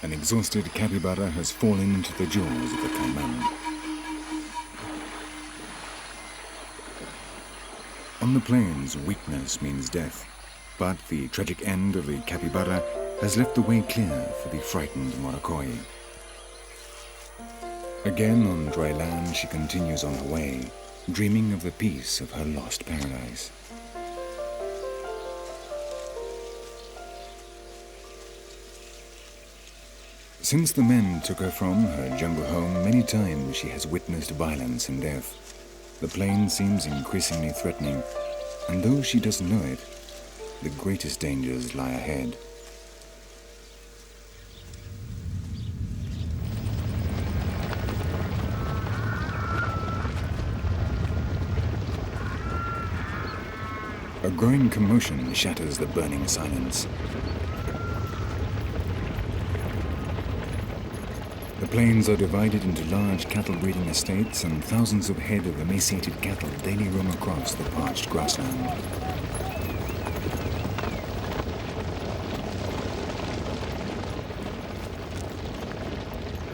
An exhausted capybara has fallen into the jaws of the caiman. On the plains, weakness means death, but the tragic end of the capybara has left the way clear for the frightened morrocoi. Again on dry land, she continues on her way, dreaming of the peace of her lost paradise. Since the men took her from her jungle home, many times she has witnessed violence and death. The plain seems increasingly threatening, and though she doesn't know it, the greatest dangers lie ahead. A growing commotion shatters the burning silence. The plains are divided into large cattle breeding estates, and thousands of head of emaciated cattle daily roam across the parched grassland.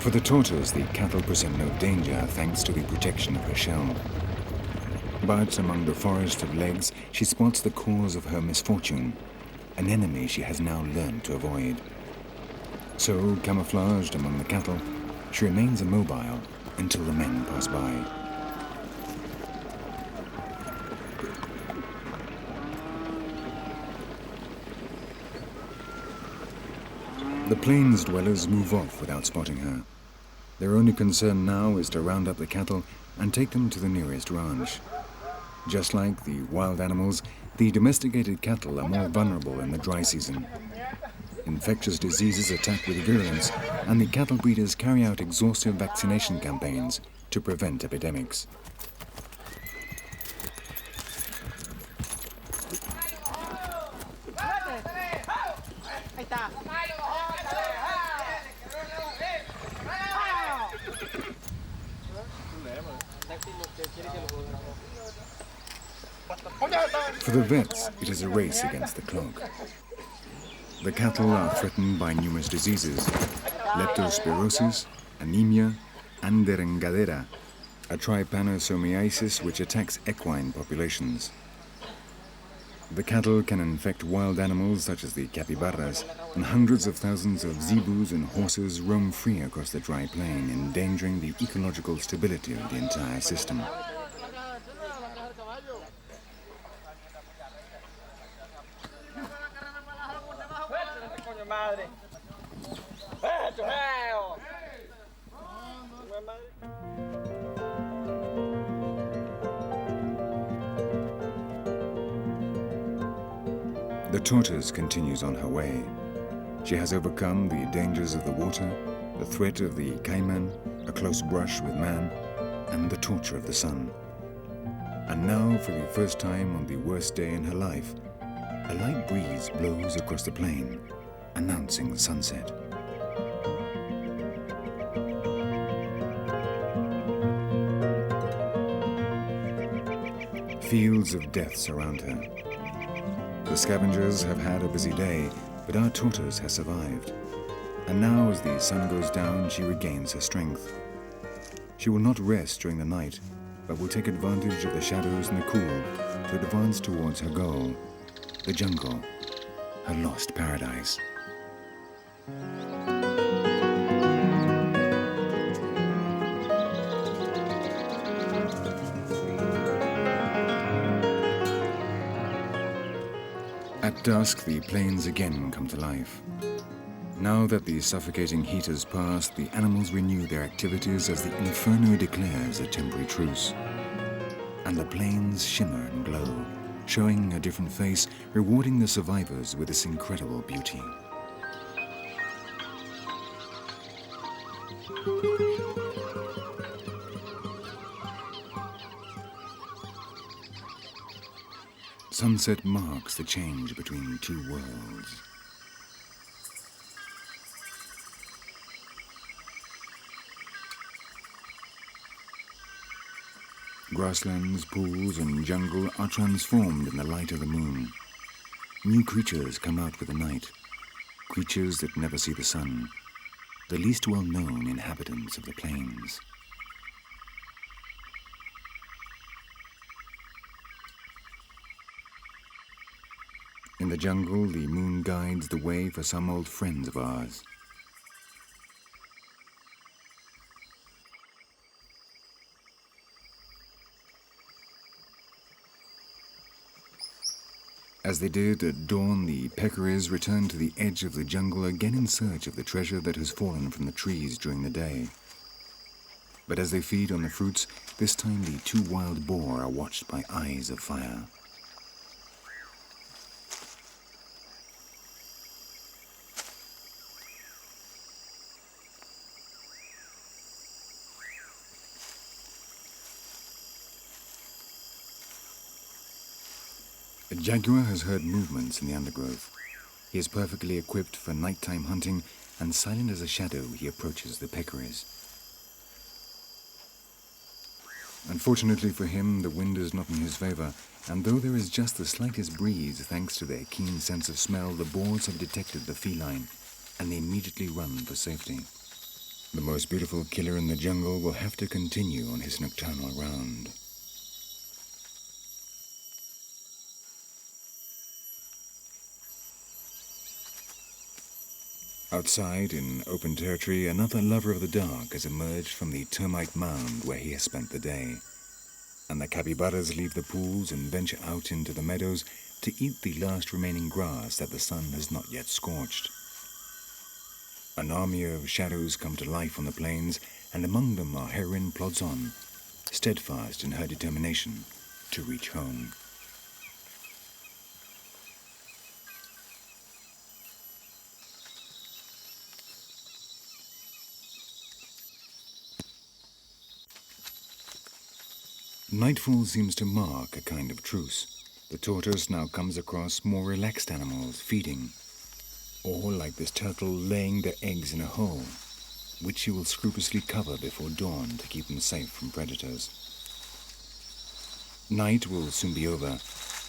For the tortoise, the cattle present no danger thanks to the protection of her shell. But among the forest of legs, she spots the cause of her misfortune, an enemy she has now learned to avoid. So, camouflaged among the cattle, she remains immobile until the men pass by. The plains dwellers move off without spotting her. Their only concern now is to round up the cattle and take them to the nearest ranch. Just like the wild animals, the domesticated cattle are more vulnerable in the dry season. Infectious diseases attack with virulence, and the cattle breeders carry out exhaustive vaccination campaigns to prevent epidemics. For the vets, it is a race against the clock. The cattle are threatened by numerous diseases: leptospirosis, anemia, and endangered, a trypanosomiasis which attacks equine populations. The cattle can infect wild animals such as the capybaras, and hundreds of thousands of zebus and horses roam free across the dry plain, endangering the ecological stability of the entire system. The tortoise continues on her way. She has overcome the dangers of the water, the threat of the caiman, a close brush with man, and the torture of the sun. And now, for the first time on the worst day in her life, a light breeze blows across the plain, announcing sunset. Fields of death surround her. The scavengers have had a busy day, but our tortoise has survived. And now, as the sun goes down, she regains her strength. She will not rest during the night, but will take advantage of the shadows and the cool to advance towards her goal, the jungle, her lost paradise. At dusk, the plains again come to life. Now that the suffocating heat has passed, the animals renew their activities as the inferno declares a temporary truce. And the plains shimmer and glow, showing a different face, rewarding the survivors with this incredible beauty. Sunset marks the change between two worlds. Grasslands, pools, and jungle are transformed in the light of the moon. New creatures come out with the night, creatures that never see the sun, the least well-known inhabitants of the plains. In the jungle, the moon guides the way for some old friends of ours. As they did at dawn, the peccaries return to the edge of the jungle again in search of the treasure that has fallen from the trees during the day. But as they feed on the fruits, this time the two wild boar are watched by eyes of fire. A jaguar has heard movements in the undergrowth. He is perfectly equipped for nighttime hunting, and silent as a shadow, he approaches the peccaries. Unfortunately for him, the wind is not in his favor, and though there is just the slightest breeze, thanks to their keen sense of smell, the boars have detected the feline, and they immediately run for safety. The most beautiful killer in the jungle will have to continue on his nocturnal round. Outside, in open territory, another lover of the dark has emerged from the termite mound where he has spent the day. And the capybaras leave the pools and venture out into the meadows to eat the last remaining grass that the sun has not yet scorched. An army of shadows come to life on the plains, and among them our heroine plods on, steadfast in her determination to reach home. Nightfall seems to mark a kind of truce. The tortoise now comes across more relaxed animals feeding, or like this turtle laying their eggs in a hole, which she will scrupulously cover before dawn to keep them safe from predators. Night will soon be over,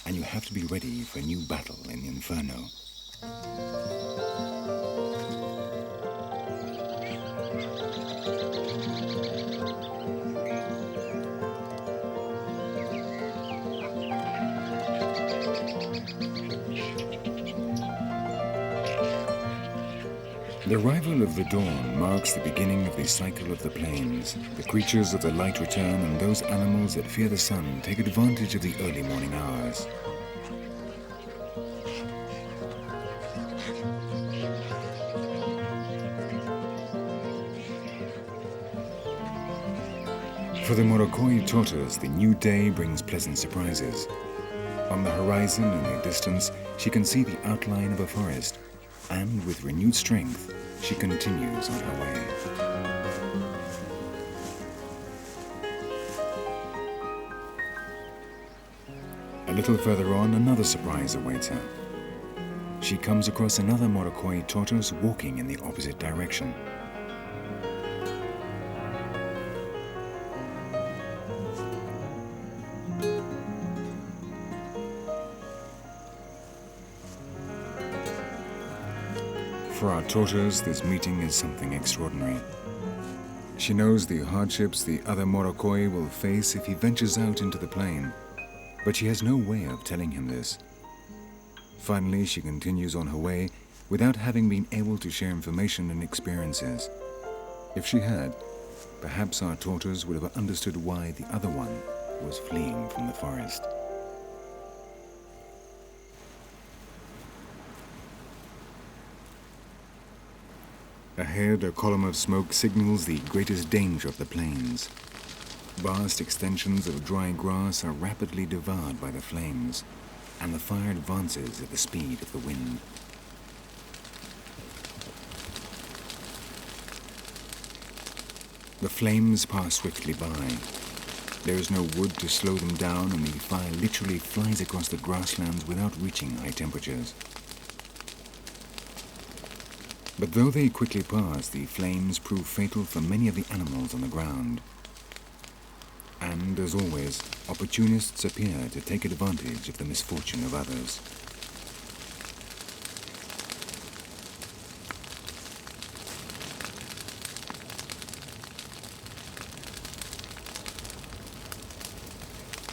and you have to be ready for a new battle in the inferno. The arrival of the dawn marks the beginning of the cycle of the plains. The creatures of the light return, and those animals that fear the sun take advantage of the early morning hours. For the morrocoi tortoise, the new day brings pleasant surprises. On the horizon in the distance, she can see the outline of a forest, and with renewed strength, she continues on her way. A little further on, another surprise awaits her. She comes across another morrocoi tortoise walking in the opposite direction. For our tortoise, this meeting is something extraordinary. She knows the hardships the other morrocoi will face if he ventures out into the plain, but she has no way of telling him this. Finally, she continues on her way without having been able to share information and experiences. If she had, perhaps our tortoise would have understood why the other one was fleeing from the forest. Ahead, a column of smoke signals the greatest danger of the plains. Vast extensions of dry grass are rapidly devoured by the flames, and the fire advances at the speed of the wind. The flames pass swiftly by. There is no wood to slow them down, and the fire literally flies across the grasslands without reaching high temperatures. But though they quickly pass, the flames prove fatal for many of the animals on the ground. And, as always, opportunists appear to take advantage of the misfortune of others.